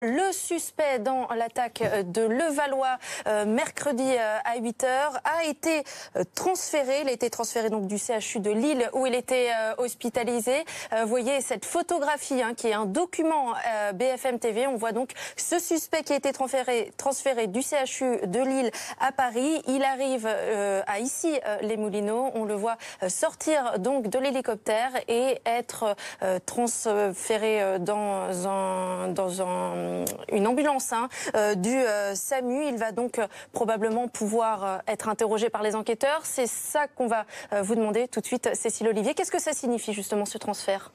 Le suspect dans l'attaque de Levallois mercredi à 8 h a été transféré. Il a été transféré donc du CHU de Lille où il était hospitalisé. Vous voyez cette photographie qui est un document BFM TV. On voit donc ce suspect qui a été transféré du CHU de Lille à Paris. Il arrive à Issy-les Moulineaux. On le voit sortir donc de l'hélicoptère et être transféré dans une ambulance du SAMU. Il va donc probablement pouvoir être interrogé par les enquêteurs. C'est ça qu'on va vous demander tout de suite, Cécile Olivier. Qu'est-ce que ça signifie justement ce transfert ?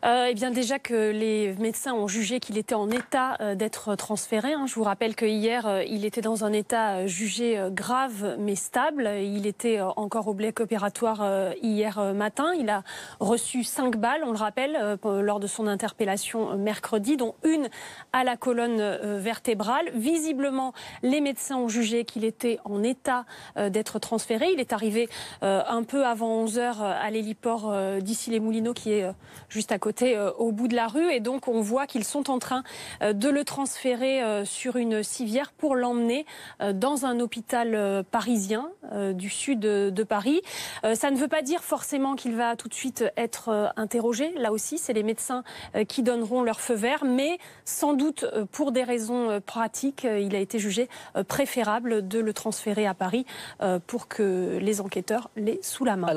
Eh bien déjà que les médecins ont jugé qu'il était en état d'être transféré. Je vous rappelle que hier, il était dans un état jugé grave mais stable. Il était encore au bloc opératoire hier matin. Il a reçu 5 balles, on le rappelle, lors de son interpellation mercredi, dont une à la colonne vertébrale. Visiblement, les médecins ont jugé qu'il était en état d'être transféré. Il est arrivé un peu avant 11 h à l'héliport d'Issy-les Moulineaux, qui est juste à côté, au bout de la rue. Et donc, on voit qu'ils sont en train de le transférer sur une civière pour l'emmener dans un hôpital parisien du sud de Paris. Ça ne veut pas dire forcément qu'il va tout de suite être interrogé. Là aussi, c'est les médecins qui donneront leur feu vert, mais sans doute pour des raisons pratiques, il a été jugé préférable de le transférer à Paris pour que les enquêteurs l'aient sous la main.